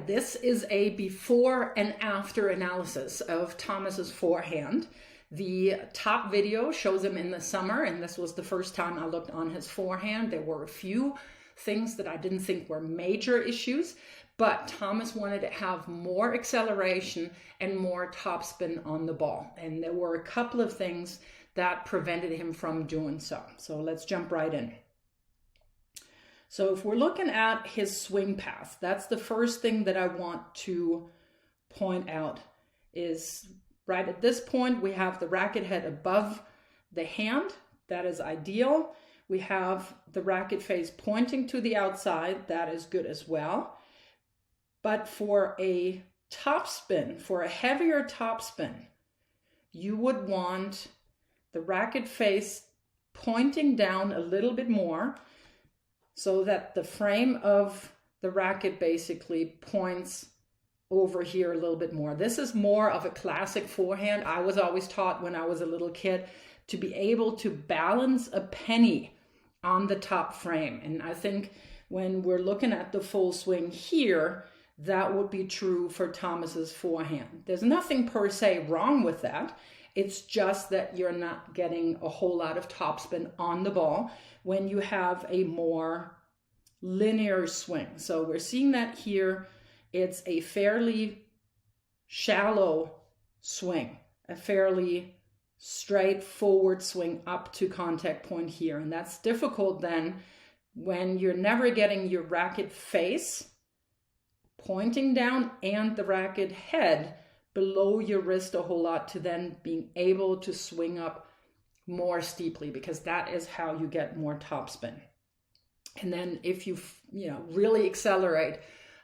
right, this is a before and after analysis of Thomas's forehand. The top video shows him in the summer, and this was the first time I looked on his forehand. There were a few things that I didn't think were major issues, but Thomas wanted to have more acceleration and more topspin on the ball. And there were a couple of things that prevented him from doing so. So let's jump right in. So if we're looking at his swing path, that's the first thing that I want to point out is right at this point, we have the racket head above the hand. That is ideal. We have the racket face pointing to the outside. That is good as well. But for a topspin, for a heavier topspin, you would want the racket face pointing down a little bit more so that the frame of the racket basically points over here a little bit more. This is more of a classic forehand. I was always taught when I was a little kid to be able to balance a penny on the top frame. And I think when we're looking at the full swing here, that would be true for Thomas's forehand. There's nothing per se wrong with that. It's just that you're not getting a whole lot of topspin on the ball when you have a more linear swing. So we're seeing that here. It's a fairly shallow swing, a fairly straightforward swing up to contact point here. And that's difficult then when you're never getting your racket face pointing down and the racket head below your wrist a whole lot to then being able to swing up more steeply, because that is how you get more topspin. And then if you really accelerate,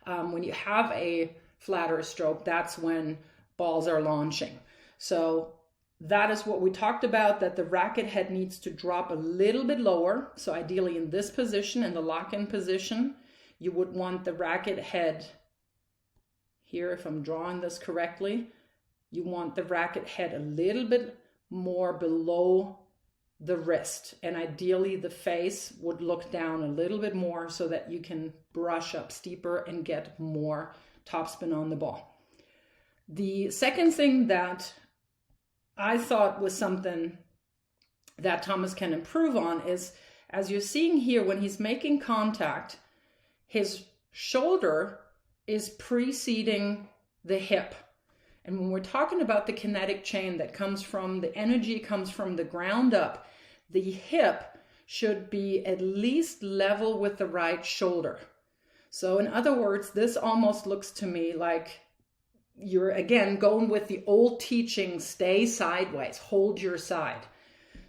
when you have a flatter stroke, that's when balls are launching. So that is what we talked about, that the racket head needs to drop a little bit lower. So ideally in this position, in the lock-in position, you would want the racket head here, if I'm drawing this correctly, you want the racket head a little bit more below the wrist. And ideally the face would look down a little bit more so that you can brush up steeper and get more topspin on the ball. The second thing that I thought was something that Thomas can improve on is, as you're seeing here, when he's making contact, his shoulder is preceding the hip. And when we're talking about the kinetic chain that comes from, the energy comes from the ground up, the hip should be at least level with the right shoulder. So in other words, this almost looks to me like you're again going with the old teaching, stay sideways, hold your side.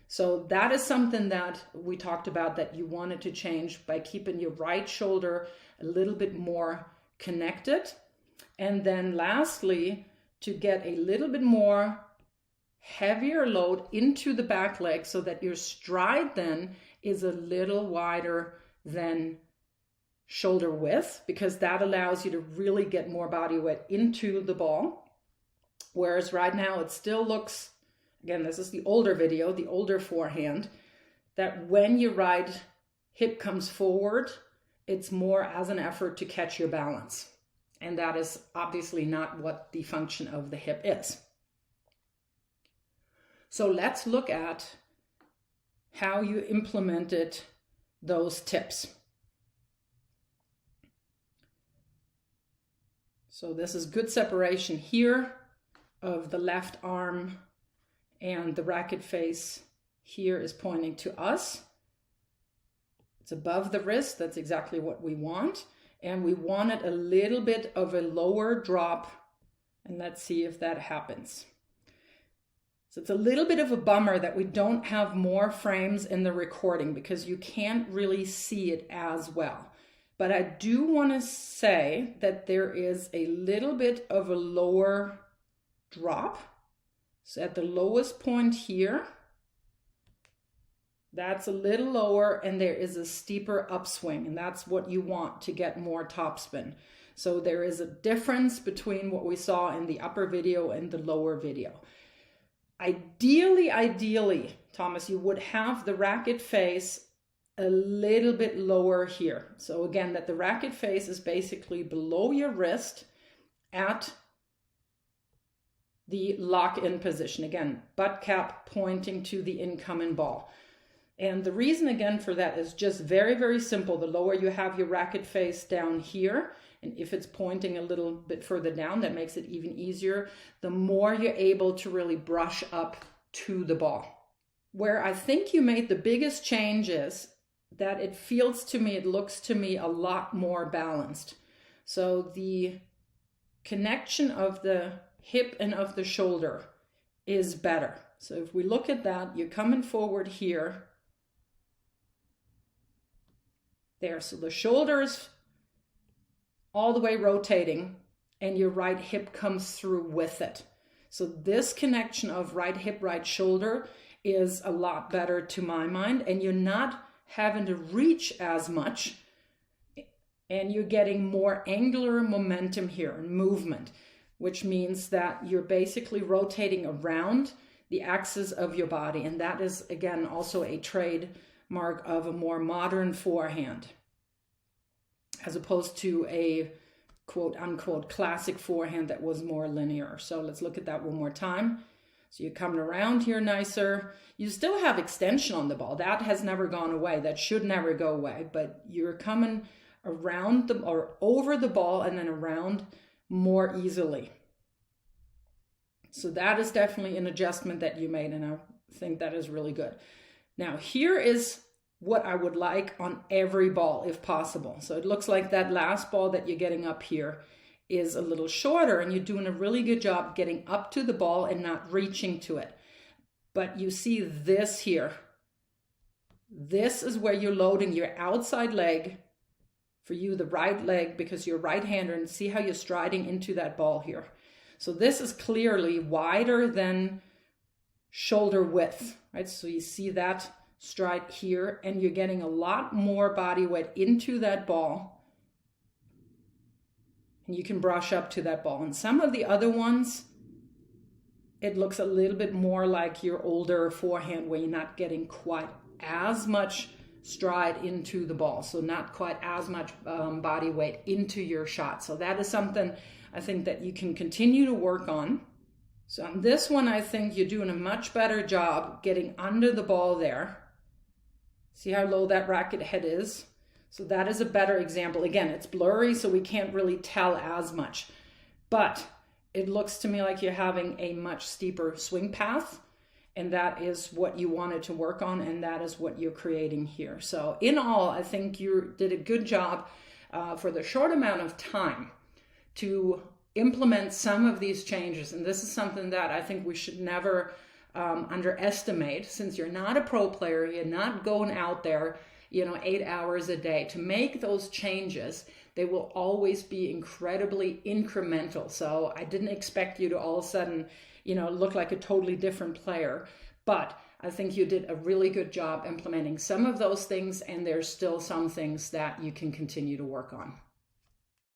So that is something that we talked about that you wanted to change by keeping your right shoulder a little bit more connected. And then lastly, to get a little bit more heavier load into the back leg so that your stride then is a little wider than shoulder width, because that allows you to really get more body weight into the ball. Whereas right now it still looks, again, this is the older video, the older forehand, that when your right hip comes forward, it's more as an effort to catch your balance. And that is obviously not what the function of the hip is. So let's look at how you implemented those tips. So this is good separation here of the left arm, and the racket face here is pointing to us. It's above the wrist. That's exactly what we want. And we wanted a little bit of a lower drop. And let's see if that happens. So it's a little bit of a bummer that we don't have more frames in the recording because you can't really see it as well. But I do want to say that there is a little bit of a lower drop. So at the lowest point here, that's a little lower, and there is a steeper upswing, and that's what you want to get more topspin. So there is a difference between what we saw in the upper video and the lower video. Ideally, Thomas, you would have the racket face a little bit lower here. So again, that the racket face is basically below your wrist at the lock-in position. Again, butt cap pointing to the incoming ball. And the reason again for that is just very, very simple. The lower you have your racket face down here, and if it's pointing a little bit further down, that makes it even easier, the more you're able to really brush up to the ball. Where I think you made the biggest change is that it feels to me, it looks to me a lot more balanced. So the connection of the hip and of the shoulder is better. So if we look at that, you're coming forward here. There, so the shoulders all the way rotating and your right hip comes through with it. So this connection of right hip, right shoulder is a lot better to my mind, and you're not having to reach as much, and you're getting more angular momentum here and movement, which means that you're basically rotating around the axis of your body. And that is, again, also a trademark of a more modern forehand, as opposed to a quote unquote classic forehand that was more linear. So let's look at that one more time. So you're coming around here nicer. You still have extension on the ball. That has never gone away. That should never go away. But you're coming around the, or over the ball and then around more easily. So that is definitely an adjustment that you made, and I think that is really good. Now here is what I would like on every ball if possible. So it looks like that last ball that you're getting up here is a little shorter, and you're doing a really good job getting up to the ball and not reaching to it. But you see this here. This is where you're loading your outside leg, for you the right leg because you're right-hander, and see how you're striding into that ball here. So this is clearly wider than shoulder width, right? So you see that stride here, and you're getting a lot more body weight into that ball. And you can brush up to that ball. And some of the other ones, it looks a little bit more like your older forehand where you're not getting quite as much stride into the ball. So not quite as much body weight into your shot. So that is something I think that you can continue to work on. So on this one, I think you're doing a much better job getting under the ball there. See how low that racket head is? So that is a better example. Again, it's blurry, so we can't really tell as much. But it looks to me like you're having a much steeper swing path, and that is what you wanted to work on, and that is what you're creating here. So in all, I think you did a good job for the short amount of time to implement some of these changes. And this is something that I think we should never underestimate, since you're not a pro player, you're not going out there 8 hours a day. To make those changes, they will always be incredibly incremental. So I didn't expect you to all of a sudden, look like a totally different player, but I think you did a really good job implementing some of those things, and there's still some things that you can continue to work on.